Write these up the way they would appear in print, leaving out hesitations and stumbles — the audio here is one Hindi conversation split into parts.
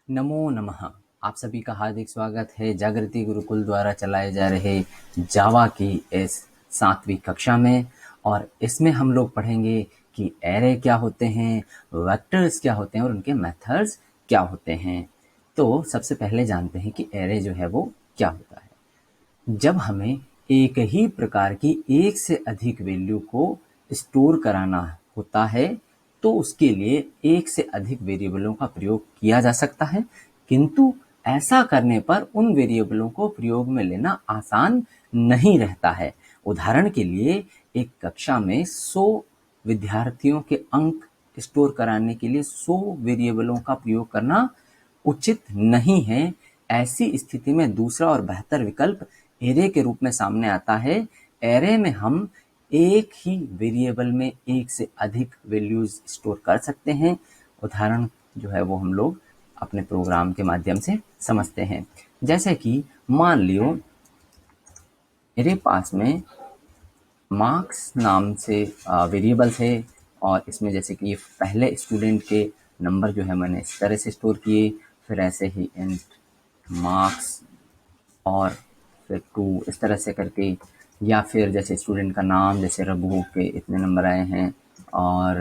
नमो नमः। आप सभी का हार्दिक स्वागत है जागृति गुरुकुल द्वारा चलाए जा रहे जावा की इस 7वीं कक्षा में। और इसमें हम लोग पढ़ेंगे कि एरे क्या होते हैं, वेक्टर्स क्या होते हैं और उनके मेथड्स क्या होते हैं। तो सबसे पहले जानते हैं कि एरे जो है वो क्या होता है। जब हमें एक ही प्रकार की एक से अधिक वैल्यू को स्टोर कराना होता है तो उसके लिए एक से अधिक वेरिएबलों का प्रयोग किया जा सकता है, किंतु ऐसा करने पर उन वेरिएबलों को प्रयोग में लेना आसान नहीं रहता है। उदाहरण के लिए एक कक्षा में 100 विद्यार्थियों के अंक स्टोर कराने के लिए 100 वेरिएबलों का प्रयोग करना उचित नहीं है। ऐसी स्थिति में दूसरा और बेहतर विकल्प एरे के रूप में सामने आता है। एरे में हम एक ही वेरिएबल में एक से अधिक वैल्यूज स्टोर कर सकते हैं। उदाहरण जो है वो हम लोग अपने प्रोग्राम के माध्यम से समझते हैं। जैसे कि मान लियो मेरे पास में मार्क्स नाम से वेरिएबल्स है और इसमें जैसे कि ये पहले स्टूडेंट के नंबर जो है मैंने इस तरह से स्टोर किए, फिर ऐसे ही इंट मार्क्स और फिर 2 इस तरह से करके, या फिर जैसे स्टूडेंट का नाम जैसे रघु के इतने नंबर आए हैं और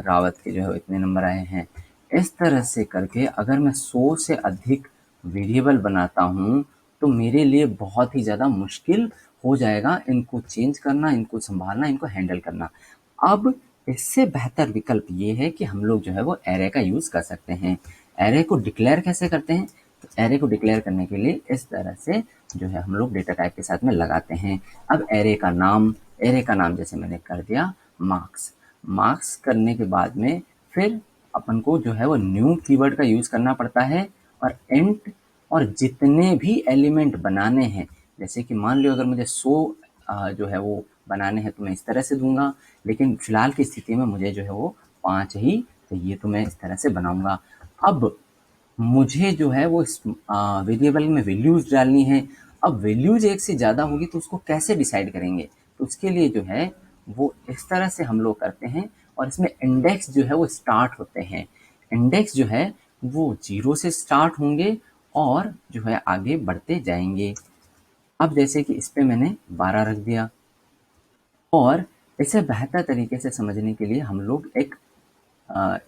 रावत के जो है इतने नंबर आए हैं। इस तरह से करके अगर मैं 100 से अधिक वेरिएबल बनाता हूँ तो मेरे लिए बहुत ही ज़्यादा मुश्किल हो जाएगा इनको चेंज करना, इनको संभालना, इनको हैंडल करना। अब इससे बेहतर विकल्प ये है कि हम लोग जो है वो एरे का यूज़ कर सकते हैं। एरे को डिक्लेयर कैसे करते हैं? तो एरे को डिक्लेयर करने के लिए इस तरह से जो है हम लोग डेटा टाइप के साथ में लगाते हैं। अब एरे का नाम जैसे मैंने कर दिया मार्क्स करने के बाद में फिर अपन को जो है वो न्यू कीवर्ड का यूज़ करना पड़ता है और इंट और जितने भी एलिमेंट बनाने हैं, जैसे कि मान लो अगर मुझे 100 जो है वो बनाने हैं तो मैं इस तरह से दूंगा, लेकिन फिलहाल की स्थिति में मुझे जो है वो 5 ही चाहिए तो मैं इस तरह से बनाऊंगा। अब मुझे जो है वो इस वेरिएबल में वैल्यूज डालनी है। अब वैल्यूज एक से ज़्यादा होगी तो उसको कैसे डिसाइड करेंगे? तो उसके लिए जो है वो इस तरह से हम लोग करते हैं और इसमें इंडेक्स जो है वो स्टार्ट होते हैं। इंडेक्स जो है वो 0 से स्टार्ट होंगे और जो है आगे बढ़ते जाएंगे। अब जैसे कि इस पे मैंने 12 रख दिया और इसे बेहतर तरीके से समझने के लिए हम लोग एक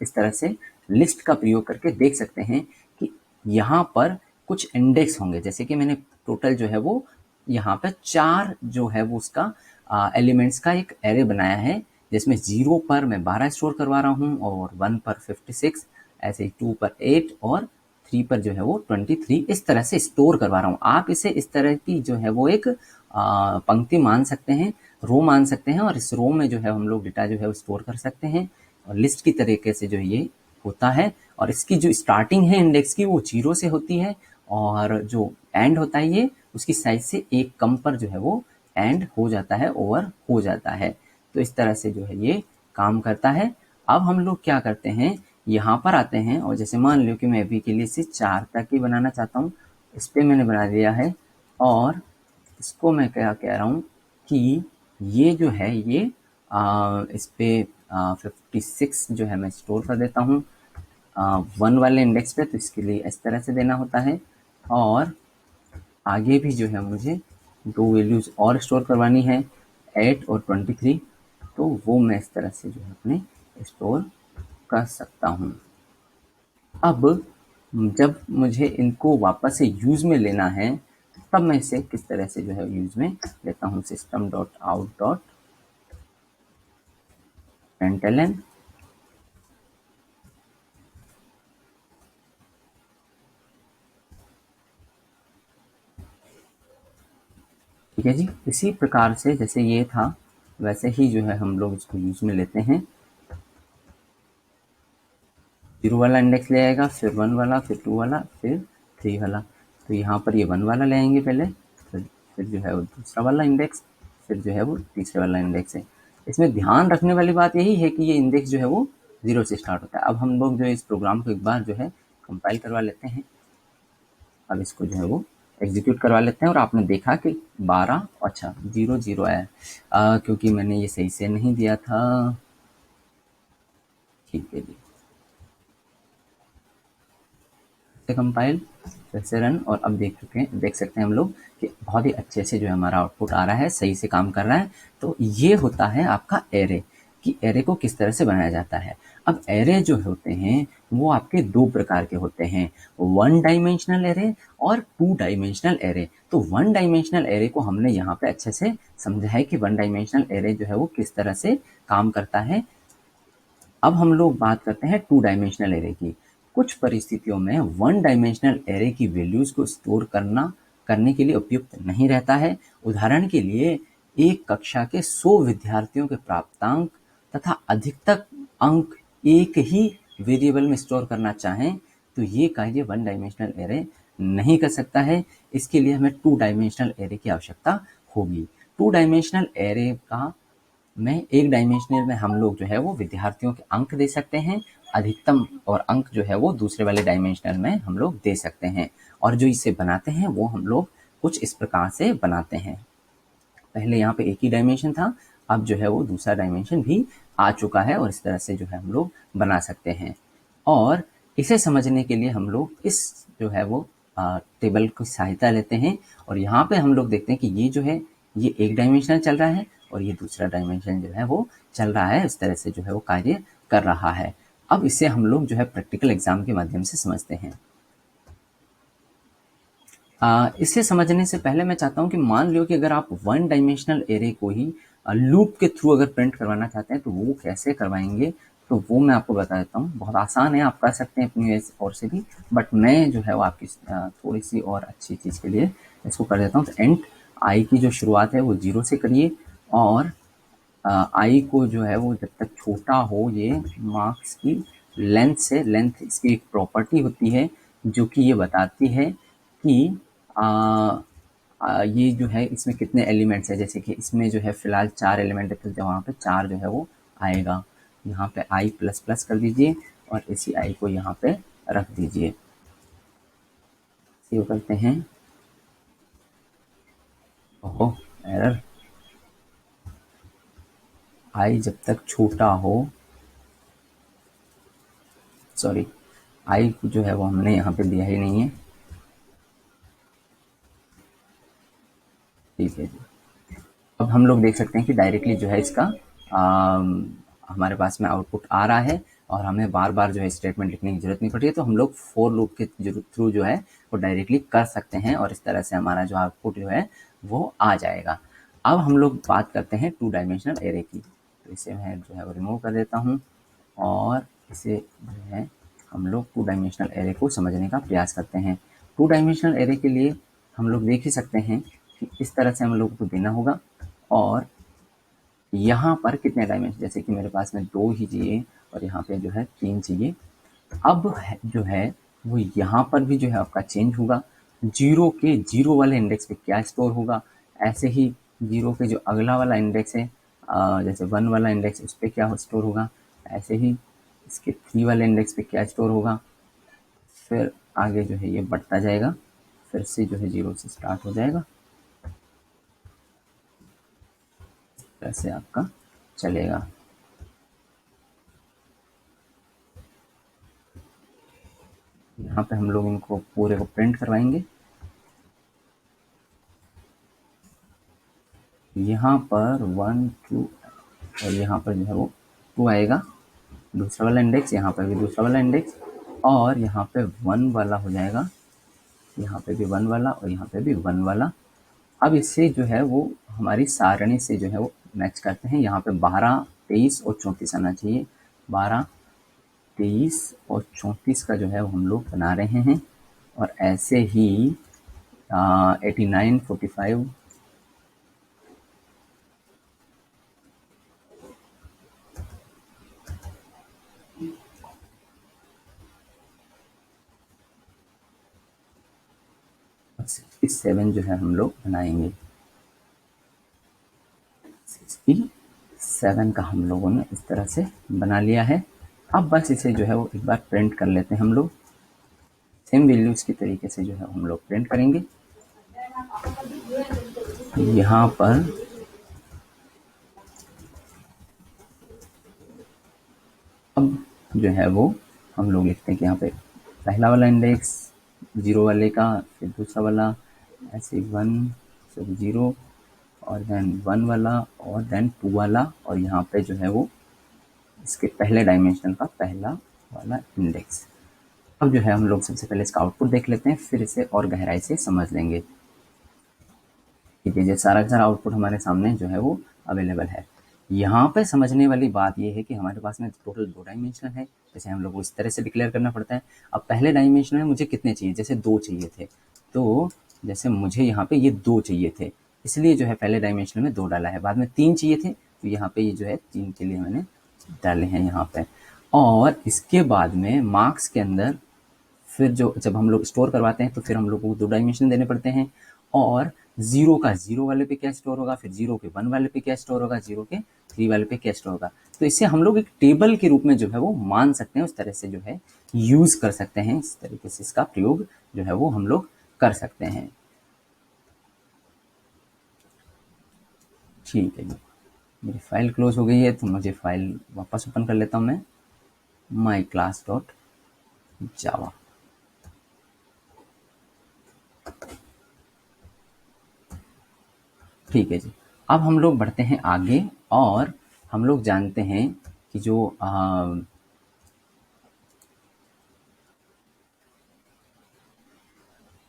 इस तरह से लिस्ट का प्रयोग करके देख सकते हैं कि यहाँ पर कुछ इंडेक्स होंगे। जैसे कि मैंने टोटल जो है वो यहाँ पे 4 जो है वो उसका एलिमेंट्स का एक एरे बनाया है, जिसमें 0 पर मैं 12 स्टोर करवा रहा हूँ और 1 पर 56, ऐसे ही 2 पर 8 और 3 पर जो है वो 23 इस तरह से स्टोर करवा रहा हूँ। आप इसे इस तरह की जो है वो एक पंक्ति मान सकते हैं, रो मान सकते हैं और इस रो में जो है हम लोग डेटा जो है वो स्टोर कर सकते हैं और लिस्ट की तरीके से जो ये होता है। और इसकी जो स्टार्टिंग है इंडेक्स की वो 0 से होती है और जो एंड होता है ये उसकी साइज से एक कम पर जो है वो एंड हो जाता है, ओवर हो जाता है। तो इस तरह से जो है ये काम करता है। अब हम लोग क्या करते हैं, यहाँ पर आते हैं और जैसे मान लो कि मैं अभी के लिए इसे 4 तक ही बनाना चाहता हूँ, इस पे मैंने बना दिया है और इसको मैं क्या कह रहा हूँ कि ये जो है ये इस पे 56 जो है मैं स्टोर कर देता हूँ 1 वाले इंडेक्स पे, तो इसके लिए इस तरह से देना होता है। और आगे भी जो है मुझे 2 वैल्यूज और स्टोर करवानी है 8 और 23, तो वो मैं इस तरह से जो है अपने स्टोर कर सकता हूँ। अब जब मुझे इनको वापस से यूज़ में लेना है तब मैं इसे किस तरह से जो है यूज़ में लेता हूँ। System dot out dot println ठीक है जी। इसी प्रकार से जैसे ये था वैसे ही जो है हम लोग इसको यूज़ में लेते हैं। 0 वाला इंडेक्स ले आएगा, फिर 1 वाला, फिर 2 वाला, फिर 3 वाला। तो यहाँ पर ये 1 वाला ले आएंगे पहले, फिर जो है वो दूसरा वाला इंडेक्स, फिर जो है वो तीसरे वाला इंडेक्स है। इसमें ध्यान रखने वाली बात यही है कि ये इंडेक्स जो है वो 0 से स्टार्ट होता है। अब हम लोग जो है इस प्रोग्राम को एक बार जो है कंपाइल करवा लेते हैं। अब इसको जो है वो एग्जीक्यूट करवा लेते हैं और आपने देखा कि 12 अच्छा 0 आया, क्योंकि मैंने ये सही से नहीं दिया था। ठीक है जी। से कंपाइल, फिर से रन, और अब देख सकते हैं हम लोग कि बहुत ही अच्छे से जो है हमारा आउटपुट आ रहा है, सही से काम कर रहा है। तो ये होता है आपका एरे, कि एरे को किस तरह से बनाया जाता है। अब एरे जो होते हैं वो आपके दो प्रकार के होते हैं, वन डायमेंशनल एरे और टू डायमेंशनल एरे। तो वन डायमेंशनल एरे को हमने यहाँ पे अच्छे से समझा है कि वन डायमेंशनल एरे जो है वो किस तरह से काम करता है। अब हम लोग बात करते हैं टू डायमेंशनल एरे की। कुछ परिस्थितियों में वन डायमेंशनल एरे की वैल्यूज को स्टोर करने के लिए उपयुक्त नहीं रहता है। उदाहरण के लिए एक कक्षा के 100 विद्यार्थियों के प्राप्तांक तथा अधिकतम अंक एक ही वेरिएबल में स्टोर करना चाहें तो ये कार्य वन डायमेंशनल एरे नहीं कर सकता है। इसके लिए हमें टू डायमेंशनल एरे की आवश्यकता होगी। टू डायमेंशनल एरे का में एक डायमेंशनल में हम लोग जो है वो विद्यार्थियों के अंक दे सकते हैं, अधिकतम और अंक जो है वो दूसरे वाले डायमेंशनल में हम लोग दे सकते हैं। और जो इसे बनाते हैं वो हम लोग कुछ इस प्रकार से बनाते हैं। पहले यहाँ पे एक ही डायमेंशन था, अब जो है वो दूसरा डायमेंशन भी आ चुका है और इस तरह से जो है हम लोग बना सकते हैं। और इसे समझने के लिए हम लोग इस जो है वो टेबल की सहायता लेते हैं, और यहाँ पे हम लोग देखते हैं कि ये जो है ये एक डायमेंशनल चल रहा है और ये दूसरा डायमेंशन जो है वो चल रहा है। इस तरह से जो है वो कार्य कर रहा है। अब इसे हम लोग जो है प्रैक्टिकल एग्जाम के माध्यम से समझते हैं। इसे समझने से पहले मैं चाहता हूँ कि मान लो कि अगर आप वन डायमेंशनल एरे को ही लूप के थ्रू अगर प्रिंट करवाना चाहते हैं तो वो कैसे करवाएंगे, तो वो मैं आपको बता देता हूँ। बहुत आसान है, आप कर सकते हैं अपनी और से भी, बट मैं जो है वो आपकी थोड़ी सी और अच्छी चीज़ के लिए इसको कर देता हूँ। तो एंड आई की जो शुरुआत है वो 0 से करिए, और आई को जो है वो जब तक छोटा हो, ये मार्क्स की लेंथ से, लेंथ इसकी एक प्रॉपर्टी होती है जो कि ये बताती है कि ये जो है इसमें कितने एलिमेंट्स है। जैसे कि इसमें जो है फिलहाल 4 एलिमेंट है, तो वहाँ पे 4 जो है वो आएगा। यहाँ पे आई प्लस प्लस कर दीजिए और इसी आई को यहाँ पे रख दीजिए। सेव करते हैं। ओहो, एरर। आई जब तक छोटा हो, सॉरी, आई जो है वो हमने यहाँ पे दिया ही नहीं है। ठीक है जी। अब हम लोग देख सकते हैं कि डायरेक्टली जो है इसका हमारे पास में आउटपुट आ रहा है, और हमें बार बार जो है स्टेटमेंट लिखने की जरूरत नहीं पड़ रही है। तो हम लोग फोर लूप के थ्रू जो है वो डायरेक्टली कर सकते हैं, और इस तरह से हमारा जो आउटपुट जो है वो आ जाएगा। अब हम लोग बात करते हैं टू डायमेंशनल एरे की। तो इसे मैं जो है वो रिमूव कर देता हूँ, और इसे जो है हम लोग टू डायमेंशनल एरे को समझने का प्रयास करते हैं। टू डायमेंशनल एरे के लिए हम लोग देख ही सकते हैं कि इस तरह से हम लोग को देना होगा, और यहाँ पर कितने डायमेंशन, जैसे कि मेरे पास में 2 ही चाहिए और यहाँ पे जो है 3 चाहिए। अब जो है वो यहाँ पर भी जो है आपका चेंज होगा। जीरो वाले इंडेक्स पे क्या स्टोर होगा, ऐसे ही जीरो के जो अगला वाला इंडेक्स है, जैसे 1 वाला इंडेक्स, उस पर क्या स्टोर होगा, ऐसे ही इसके 3 वाले इंडेक्स पे क्या स्टोर होगा। फिर आगे जो है ये बढ़ता जाएगा, फिर से जो है 0 से स्टार्ट हो जाएगा। ऐसे आपका चलेगा। यहाँ पे हम लोग इनको पूरे को प्रिंट करवाएंगे। यहाँ पर 1 2 और यहाँ पर जो है वो 2 आएगा, दूसरा वाला इंडेक्स, यहाँ पर भी दूसरा वाला इंडेक्स, और यहाँ पे 1 वाला हो जाएगा, यहाँ पे भी 1 वाला और यहाँ पे भी 1 वाला। अब इससे जो है वो हमारी सारणी से जो है वो मैच करते हैं। यहाँ पे 12 23 और 34 आना चाहिए। 12 23 और 34 का जो है वो हम लोग बना रहे हैं, और ऐसे ही 89 45 67 जो है हम लोग बनाएंगे। 67 का हम लोगों ने इस तरह से बना लिया है। अब बस इसे जो है वो एक बार प्रिंट कर लेते हैं हम लोग। सेम वैल्यूज के तरीके से जो है हम लोग प्रिंट करेंगे। यहाँ पर अब जो है वो हम लोग लिखते हैं कि यहाँ पे पहला वाला इंडेक्स जीरो वाले का, फिर दूसरा वाला ऐसे वन, सॉरी जीरो, और देन वन वाला, और देन टू वाला, और यहाँ पे जो है वो इसके पहले डायमेंशन का पहला वाला इंडेक्स। अब जो है हम लोग सबसे पहले इसका आउटपुट देख लेते हैं, फिर इसे और गहराई से समझ लेंगे। ठीक है, ये सारा का सारा आउटपुट हमारे सामने जो है वो अवेलेबल है। यहाँ पे समझने वाली बात ये है कि हमारे पास में टोटल 2 डायमेंशन है, जैसे हम लोग को इस तरह से डिक्लेयर करना पड़ता है। अब पहले डायमेंशन में मुझे कितने चाहिए, जैसे 2 चाहिए थे, तो जैसे मुझे यहाँ पे ये 2 चाहिए थे, इसलिए जो है पहले डायमेंशन में 2 डाला है। बाद में 3 चाहिए थे, तो यहाँ पे ये जो है 3 के लिए मैंने डाले हैं यहाँ पे। और इसके बाद में मार्क्स के अंदर फिर जो जब हम लोग स्टोर करवाते हैं तो फिर हम लोग को 2 डायमेंशन देने पड़ते हैं, और ज़ीरो का ज़ीरो वाले पे क्या स्टोर होगा, फिर ज़ीरो के 1 वाले पे क्या स्टोर होगा, ज़ीरो के 3 वाले पे क्या स्टोर होगा। तो इसे हम लोग एक टेबल के रूप में जो है वो मान सकते हैं, उस तरह से जो है यूज़ कर सकते हैं, इस तरीके से इसका प्रयोग जो है वो हम लोग कर सकते हैं। ठीक है जी, मेरी फाइल क्लोज हो गई है, तो मुझे फाइल वापस ओपन कर लेता हूँ मैं, माई क्लास डॉट जावा। ठीक है जी, अब हम लोग बढ़ते हैं आगे, और हम लोग जानते हैं कि जो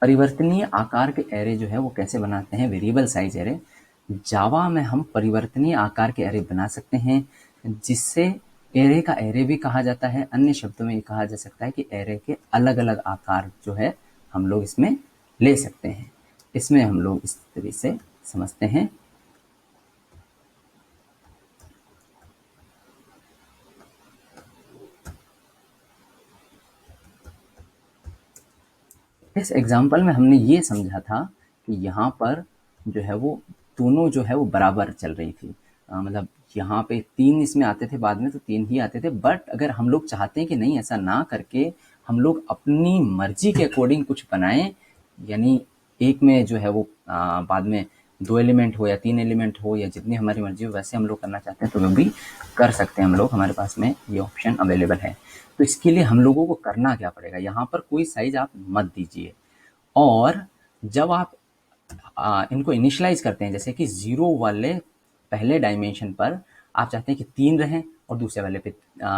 परिवर्तनीय आकार के एरे जो है वो कैसे बनाते हैं, वेरिएबल साइज एरे। जावा में हम परिवर्तनीय आकार के एरे बना सकते हैं, जिससे एरे का एरे भी कहा जाता है। अन्य शब्दों में ये कहा जा सकता है कि एरे के अलग अलग आकार जो है हम लोग इसमें ले सकते हैं। इसमें हम लोग इस तरीके से समझते हैं। इस एग्जाम्पल में हमने ये समझा था कि यहाँ पर जो है वो दोनों जो है वो बराबर चल रही थी। मतलब यहाँ पे 3 इसमें आते थे, बाद में तो 3 ही आते थे, बट अगर हम लोग चाहते हैं कि नहीं ऐसा ना करके हम लोग अपनी मर्जी के अकॉर्डिंग कुछ बनाएं, यानी एक में जो है वो बाद में 2 एलिमेंट हो या 3 एलिमेंट हो या जितनी हमारी मर्जी हो, वैसे हम लोग करना चाहते हैं तो वो भी कर सकते हैं हम लोग, हमारे पास में ये ऑप्शन अवेलेबल है। तो इसके लिए हम लोगों को करना क्या पड़ेगा, यहाँ पर कोई साइज आप मत दीजिए, और जब आप इनको इनिशियलाइज करते हैं, जैसे कि ज़ीरो वाले पहले डायमेंशन पर आप चाहते हैं कि 3 रहें और दूसरे वाले पे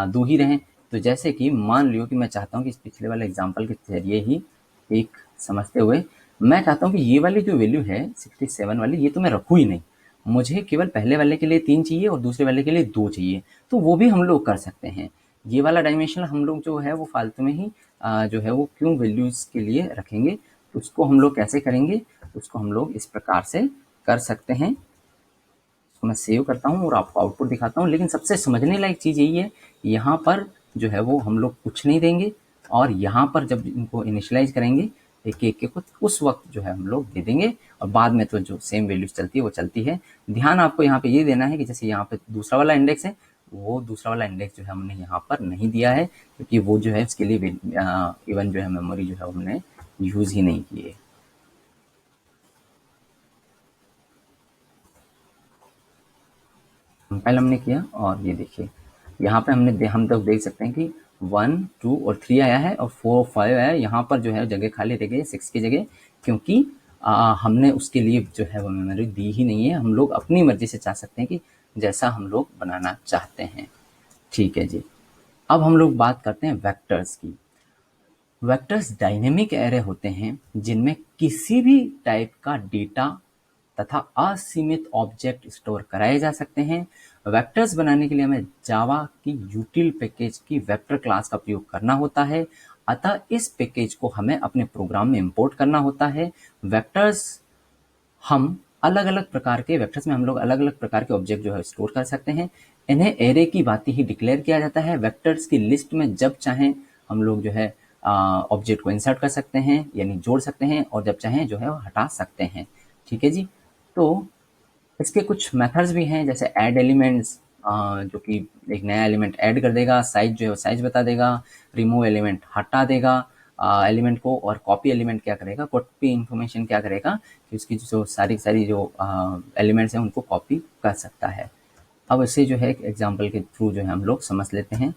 2 ही रहें। तो जैसे कि मान लियो कि मैं चाहता हूँ कि इस पिछले वाले एग्जांपल के ज़रिए ही एक समझते हुए मैं चाहता हूँ कि ये वाली जो वैल्यू है 67 वाली, ये तो मैं रखूँ ही नहीं, मुझे केवल पहले वाले के लिए 3 चाहिए और दूसरे वाले के लिए 2 चाहिए। तो वो भी हम लोग कर सकते हैं। ये वाला डायमेंशन हम लोग जो है वो फालतू में ही जो है वो क्यों वैल्यूज़ के लिए रखेंगे, तो उसको हम लोग कैसे करेंगे, उसको हम लोग इस प्रकार से कर सकते हैं। इसको मैं सेव करता हूँ और आपको आउटपुट दिखाता हूँ। लेकिन सबसे समझने लायक चीज़ यही है, यहाँ पर जो है वो हम लोग कुछ नहीं देंगे, और यहाँ पर जब इनको इनिशियलाइज करेंगे एक एक के कुछ उस वक्त जो है हम लोग दे देंगे, और बाद में तो जो सेम वैल्यूज चलती है वो चलती है। ध्यान आपको यहाँ पे ये देना है कि जैसे यहाँ पे दूसरा वाला इंडेक्स है, वो दूसरा वाला इंडेक्स जो है हमने यहाँ पर नहीं दिया है, क्योंकि वो जो है उसके लिए इवन जो है मेमोरी जो है हमने यूज़ ही नहीं की है। कंपाइल हमने किया, और ये देखिए यहाँ पे हम तक देख सकते हैं कि 1 2 और 3 आया है, और 4 5 आया है। यहाँ पर जो है जगह खाली रह गई है 6 की जगह, क्योंकि हमने उसके लिए जो है वो मेमोरी दी ही नहीं है। हम लोग अपनी मर्जी से चाह सकते हैं कि जैसा हम लोग बनाना चाहते हैं। ठीक है जी, अब हम लोग बात करते हैं वेक्टर्स की। वेक्टर्स डायनेमिक एरे होते हैं जिनमें किसी भी टाइप का डेटा तथा असीमित ऑब्जेक्ट स्टोर कराए जा सकते हैं। वेक्टर्स बनाने के लिए हमें जावा की यूटिल पैकेज की वेक्टर क्लास का प्रयोग करना होता है, अतः इस पैकेज को हमें अपने प्रोग्राम में इंपोर्ट करना होता है। वेक्टर्स हम अलग अलग प्रकार के वेक्टर्स में हम लोग अलग अलग प्रकार के ऑब्जेक्ट जो है स्टोर कर सकते हैं। इन्हें एरे की भांति ही डिक्लेयर किया जाता है। वेक्टर्स की लिस्ट में जब चाहें हम लोग जो है ऑब्जेक्ट को इंसर्ट कर सकते हैं, यानी जोड़ सकते हैं, और जब चाहें जो है वो हटा सकते हैं। ठीक है जी, तो इसके कुछ मेथड्स भी हैं, जैसे ऐड एलिमेंट्स, जो कि एक नया एलिमेंट ऐड कर देगा, साइज जो है वो साइज बता देगा, रिमूव एलिमेंट हटा देगा एलिमेंट को, और कॉपी एलिमेंट क्या करेगा, कॉपी इंफॉर्मेशन क्या करेगा कि उसकी जो सारी सारी जो एलिमेंट्स हैं उनको कॉपी कर सकता है। अब इसे जो है एक एग्जाम्पल के थ्रू जो है हम लोग समझ लेते हैं।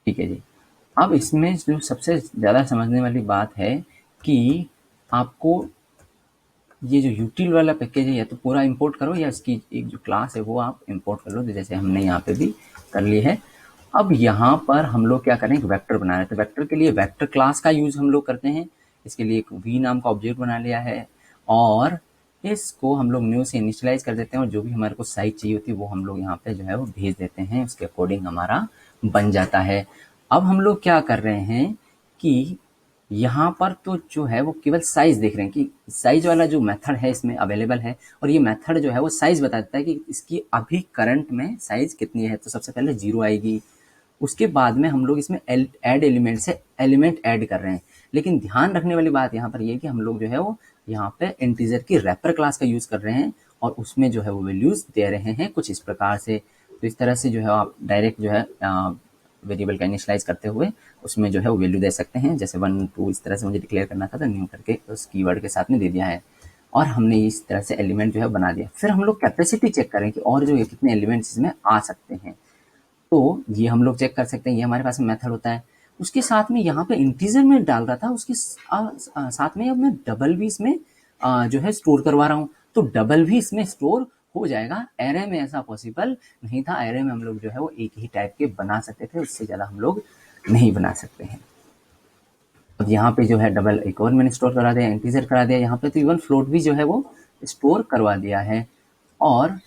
ठीक है जी। अब इसमें जो सबसे ज़्यादा समझने वाली बात है कि आपको ये जो यूटिल वाला पैकेज है या तो पूरा इंपोर्ट करो या इसकी एक जो क्लास है वो आप इंपोर्ट कर लो, तो जैसे हमने यहाँ पे भी कर ली है। अब यहाँ पर हम लोग क्या करें, एक वेक्टर बना रहे हैं, तो वेक्टर के लिए वेक्टर क्लास का यूज हम लोग करते हैं। इसके लिए एक वी नाम का ऑब्जेक्ट बना लिया है और इसको हम लोग न्यू से इनिशियलाइज कर देते हैं और जो भी हमारे को साइज चाहिए होती है वो हम लोग यहाँ पे जो है वो भेज देते हैं, उसके अकॉर्डिंग हमारा बन जाता है। अब हम लोग क्या कर रहे हैं कि यहाँ पर तो जो है वो केवल साइज देख रहे हैं कि साइज वाला जो मेथड है इसमें अवेलेबल है और ये मेथड जो है वो साइज बता देता है कि इसकी अभी करंट में साइज कितनी है। तो सबसे पहले 0 आएगी, उसके बाद में हम लोग इसमें ऐड एलिमेंट से एलिमेंट ऐड कर रहे हैं। लेकिन ध्यान रखने वाली बात यहाँ पर ये है कि हम लोग जो है वो यहाँ पे इंटीजर की रैपर क्लास का यूज कर रहे हैं और उसमें जो है वो वैल्यूज दे रहे हैं कुछ इस प्रकार से। तो इस तरह से जो है आप डायरेक्ट जो है वेरिएबल का इनिशियलाइज करते हुए उसमें जो है वो वैल्यू दे सकते हैं। जैसे 1 2 इस तरह से मुझे डिक्लेयर करना था तो न्यू करके उस कीवर्ड के साथ में दे दिया है और हमने इस तरह से एलिमेंट जो है बना दिया। फिर हम लोग कैपेसिटी चेक करें कि और जो है कितने एलिमेंट्स इसमें आ सकते हैं, तो ये हम लोग चेक कर सकते हैं। ये हमारे पास मेथड होता है। उसके साथ में यहाँ पे इंटीजर में डाल रहा था, उसके साथ में अब मैं डबल भी इसमें जो है स्टोर करवा रहा हूँ, तो डबल भी इसमें स्टोर हो जाएगा। एरे में ऐसा पॉसिबल नहीं था, एरे में हम लोग जो है वो एक ही टाइप के बना सकते थे, उससे ज़्यादा हम लोग नहीं बना सकते हैं। अब यहाँ पे जो है डबल एक और मैंने स्टोर करा दिया, इंटीजर करा दिया, यहाँ पे तो इवन फ्लोट भी जो है वो स्टोर करवा दिया है। और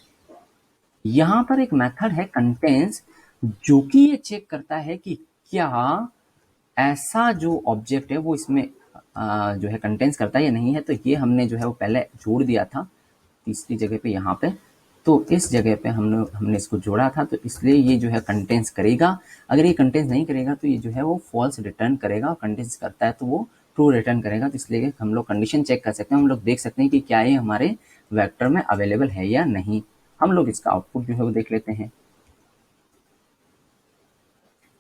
यहाँ पर एक मेथड है कंटेंस, जो कि ये चेक करता है कि क्या ऐसा जो ऑब्जेक्ट है वो इसमें जो है कंटेंस करता है या नहीं है। तो ये हमने जो है वो पहले जोड़ दिया था तीसरी जगह पे यहाँ पे, तो इस जगह पे हमने इसको जोड़ा था, तो इसलिए ये जो है कंटेंस करेगा। अगर ये कंटेंस नहीं करेगा तो ये जो है वो फॉल्स रिटर्न करेगा, कंटेंस करता है तो वो ट्रू रिटर्न करेगा। तो इसलिए हम लोग कंडीशन चेक कर सकते हैं, हम लोग देख सकते हैं कि क्या ये हमारे वेक्टर में अवेलेबल है या नहीं। हम लोग इसका आउटपुट जो है वो देख लेते हैं।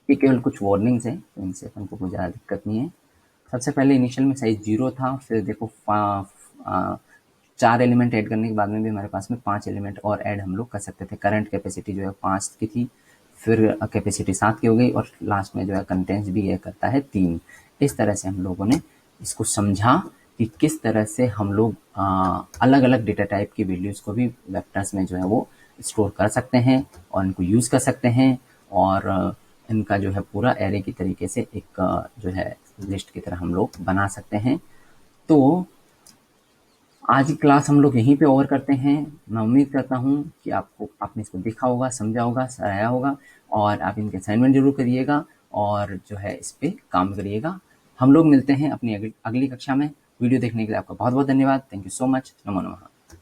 ये केवल कुछ वार्निंग्स हैं, तो इनसे हमको कोई ज़्यादा दिक्कत नहीं है। सबसे पहले इनिशियल में साइज 0 था, फिर देखो 4 एलिमेंट ऐड करने के बाद में भी हमारे पास में 5 एलिमेंट और ऐड हम लोग कर सकते थे। करंट कैपेसिटी जो है 5 की थी, फिर कैपेसिटी 7 की हो गई और लास्ट में जो है कंटेंट्स भी ये करता है 3। इस तरह से हम लोगों ने इसको समझा कि किस तरह से हम लोग अलग अलग डेटा टाइप की वैल्यूज़ को भी वेक्टर्स में जो है वो स्टोर कर सकते हैं और इनको यूज़ कर सकते हैं और इनका जो है पूरा एरे की तरीके से एक जो है लिस्ट की तरह हम लोग बना सकते हैं। तो आज की क्लास हम लोग यहीं पे ओवर करते हैं। मैं उम्मीद करता हूँ कि आपने इसको देखा होगा, समझा होगा, सराहा होगा और आप इनके असाइनमेंट जरूर करिएगा और जो है इस पे काम करिएगा। हम लोग मिलते हैं अपनी अगली कक्षा में। वीडियो देखने के लिए आपका बहुत बहुत धन्यवाद। Thank you so much. नमो नमः।